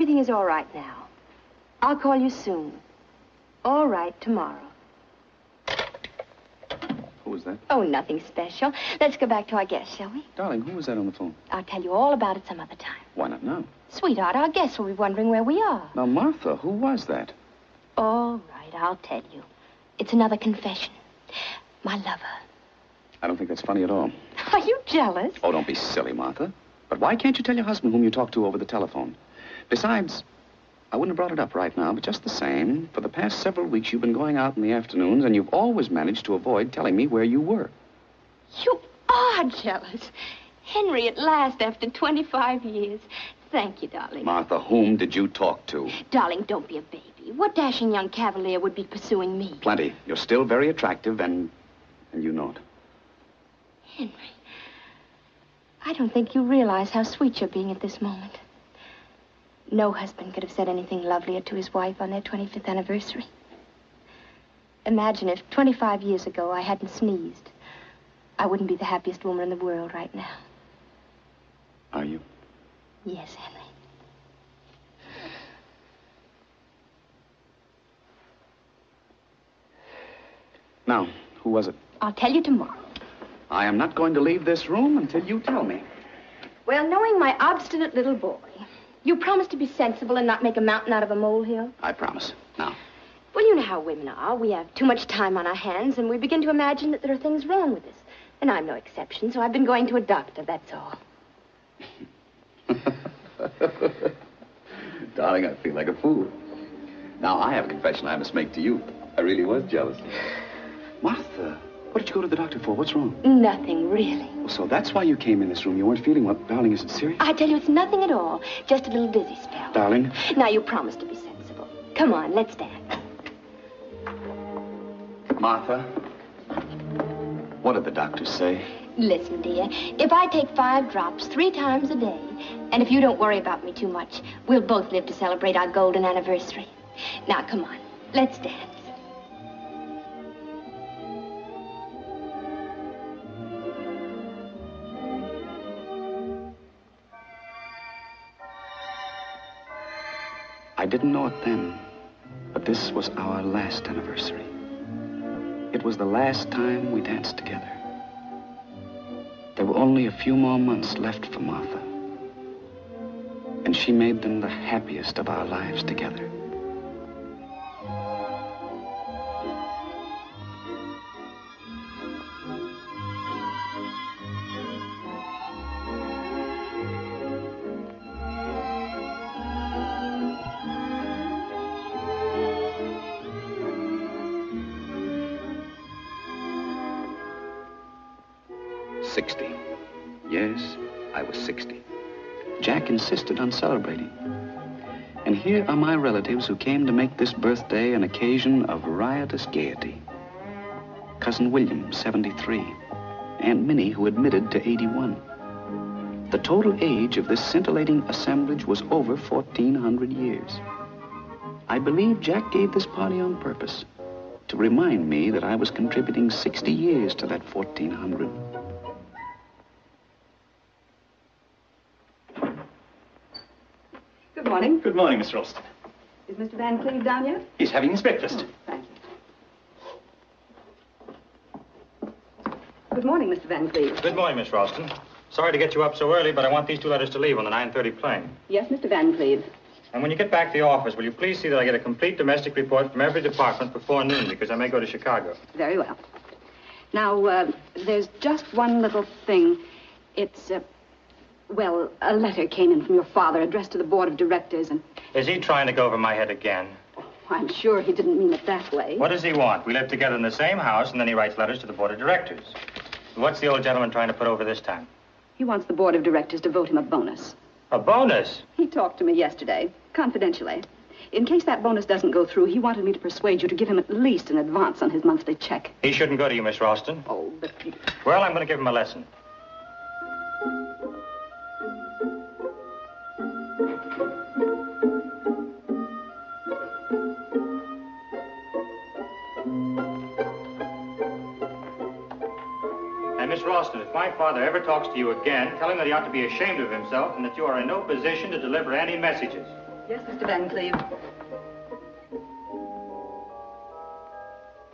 Everything is all right now. I'll call you soon. All right, tomorrow. Who was that? Oh, nothing special. Let's go back to our guest, shall we? Darling, who was that on the phone? I'll tell you all about it some other time. Why not now? Sweetheart, our guests will be wondering where we are. Now, Martha, who was that? All right, I'll tell you. It's another confession. My lover. I don't think that's funny at all. Are you jealous? Oh, don't be silly, Martha. But why can't you tell your husband whom you talked to over the telephone? Besides, I wouldn't have brought it up right now, but just the same, for the past several weeks you've been going out in the afternoons, and you've always managed to avoid telling me where you were. You are jealous. Henry, at last, after 25 years. Thank you, darling. Martha, whom did you talk to? Darling, don't be a baby. What dashing young cavalier would be pursuing me? Plenty. You're still very attractive, and you know it. Henry, I don't think you realize how sweet you're being at this moment. No husband could have said anything lovelier to his wife on their 25th anniversary. Imagine if 25 years ago I hadn't sneezed. I wouldn't be the happiest woman in the world right now. Are you? Yes, Henry. Now, who was it? I'll tell you tomorrow. I am not going to leave this room until you tell me. Well, knowing my obstinate little boy, you promise to be sensible and not make a mountain out of a molehill? I promise. Now. Well, you know how women are. We have too much time on our hands, and we begin to imagine that there are things wrong with us. And I'm no exception, so I've been going to a doctor, that's all. Darling, I feel like a fool. Now, I have a confession I must make to you. I really was jealous. Martha, what did you go to the doctor for? What's wrong? Nothing, really. Well, so that's why you came in this room. You weren't feeling well. Darling, is it serious? I tell you, it's nothing at all. Just a little dizzy spell. Darling? Now, you promise to be sensible. Come on, let's dance. Martha, what did the doctors say? Listen, dear, if I take 5 drops 3 times a day, and if you don't worry about me too much, we'll both live to celebrate our golden anniversary. Now, come on, let's dance. I didn't know it then, but this was our last anniversary. It was the last time we danced together. There were only a few more months left for Martha, and she made them the happiest of our lives together. Yes, I was 60. Jack insisted on celebrating. And here are my relatives who came to make this birthday an occasion of riotous gaiety. Cousin William, 73. Aunt Minnie, who admitted to 81. The total age of this scintillating assemblage was over 1,400 years. I believe Jack gave this party on purpose to remind me that I was contributing 60 years to that 1,400. Good morning. Good morning, Miss Ralston. Is Mr. Van Cleve down yet? He's having his breakfast. Oh, thank you. Good morning, Mr. Van Cleve. Good morning, Miss Ralston. Sorry to get you up so early, but I want these 2 letters to leave on the 9:30 plane. Yes, Mr. Van Cleve. And when you get back to the office, will you please see that I get a complete domestic report from every department before noon, because I may go to Chicago. Very well. Now, there's just one little thing. It's, well, a letter came in from your father addressed to the board of directors, and... Is he trying to go over my head again? I'm sure he didn't mean it that way. What does he want? We live together in the same house, and then he writes letters to the board of directors. What's the old gentleman trying to put over this time? He wants the board of directors to vote him a bonus. A bonus? He talked to me yesterday, confidentially. In case that bonus doesn't go through, he wanted me to persuade you to give him at least an advance on his monthly check. He shouldn't go to you, Miss Ralston. Oh, but... Well, I'm going to give him a lesson. And Miss Ralston, if my father ever talks to you again, tell him that he ought to be ashamed of himself and that you are in no position to deliver any messages. Yes, Mr. Van Cleve.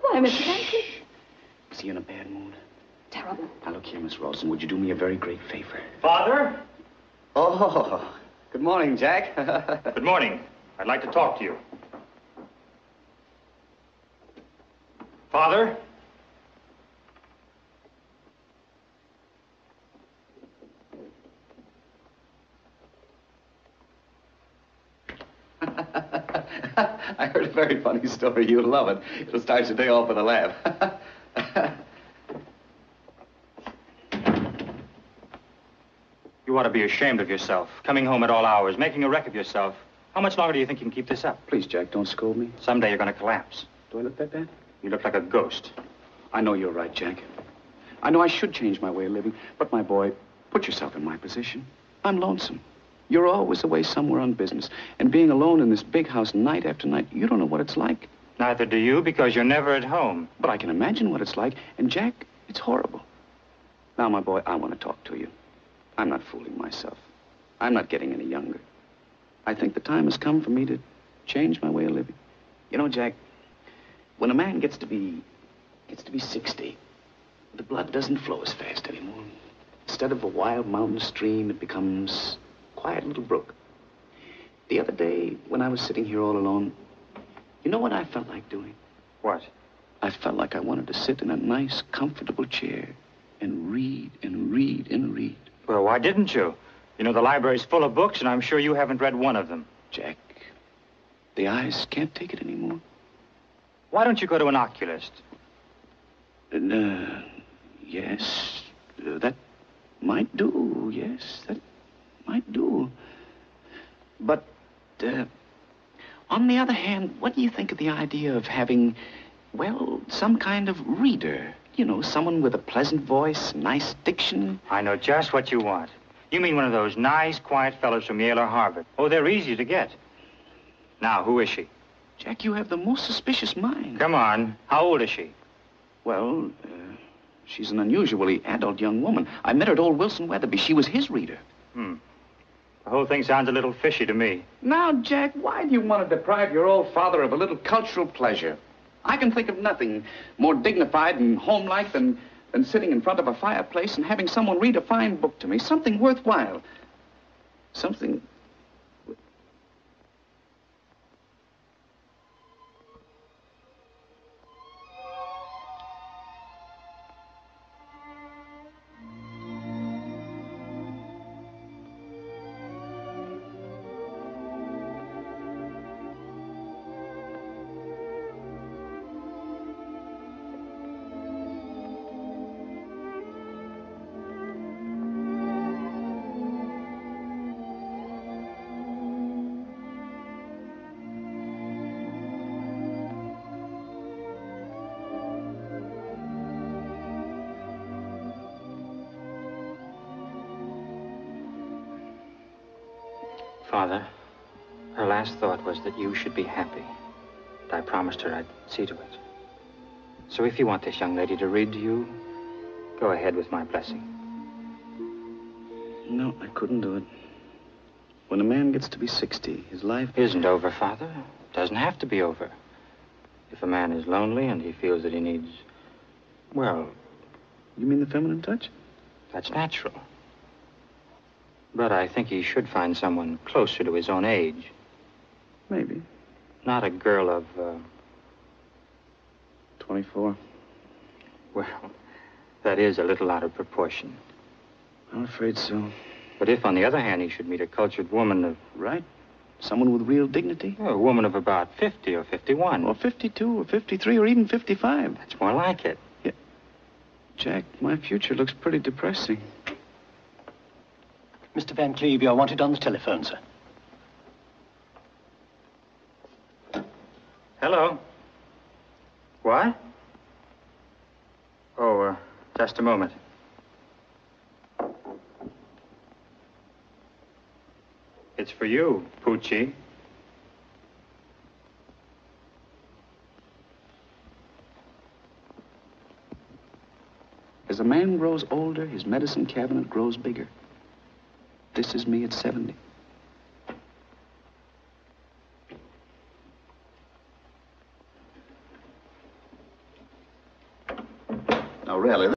Why, Mr. Van Cleve? Is he in a bad mood? Terrible. Now, look here, Miss Ralston. Would you do me a very great favor? Father? Oh, good morning, Jack. Good morning. I'd like to talk to you. Father? I heard a very funny story. You'll love it. It'll start your day off with a laugh. You ought to be ashamed of yourself. Coming home at all hours, making a wreck of yourself. How much longer do you think you can keep this up? Please, Jack, don't scold me. Someday you're going to collapse. Do I look that bad? You look like a ghost. I know you're right, Jack. I know I should change my way of living. But, my boy, put yourself in my position. I'm lonesome. You're always away somewhere on business. And being alone in this big house night after night, you don't know what it's like. Neither do you, because you're never at home. But I can imagine what it's like. And, Jack, it's horrible. Now, my boy, I want to talk to you. I'm not fooling myself. I'm not getting any younger. I think the time has come for me to change my way of living. You know, Jack, when a man gets to be 60, the blood doesn't flow as fast anymore. Instead of a wild mountain stream, it becomes a quiet little brook. The other day, when I was sitting here all alone, you know what I felt like doing? What? I felt like I wanted to sit in a nice, comfortable chair and read and read and read. Well, why didn't you? You know, the library's full of books, and I'm sure you haven't read one of them. Jack, the eyes can't take it anymore. Why don't you go to an oculist? Yes, that might do, yes, that might do. But, on the other hand, what do you think of the idea of having, well, some kind of reader? You know, someone with a pleasant voice, nice diction. I know just what you want. You mean one of those nice, quiet fellows from Yale or Harvard. Oh, they're easy to get. Now, who is she? Jack, you have the most suspicious mind. Come on. How old is she? Well, she's an unusually adult young woman. I met her at old Wilson Weatherby. She was his reader. The whole thing sounds a little fishy to me. Now, Jack, why do you want to deprive your old father of a little cultural pleasure? I can think of nothing more dignified and homelike than sitting in front of a fireplace and having someone read a fine book to me. Something worthwhile. Something... Father, her last thought was that you should be happy. And I promised her I'd see to it. So if you want this young lady to read to you, go ahead with my blessing. No, I couldn't do it. When a man gets to be 60, his life... Isn't over, Father. Doesn't have to be over. If a man is lonely and he feels that he needs, well... You mean the feminine touch? That's natural. But I think he should find someone closer to his own age. Maybe. Not a girl of, 24. Well, that is a little out of proportion. I'm afraid so. But if, on the other hand, he should meet a cultured woman of... Right. Someone with real dignity. A woman of about 50 or 51. Or 52 or 53 or even 55. That's more like it. Yeah. Jack, my future looks pretty depressing. Mr. Van Cleve, you're wanted on the telephone, sir. Hello. What? Oh, just a moment. It's for you, Poochie. As a man grows older, his medicine cabinet grows bigger. This is me at 70. Now, really.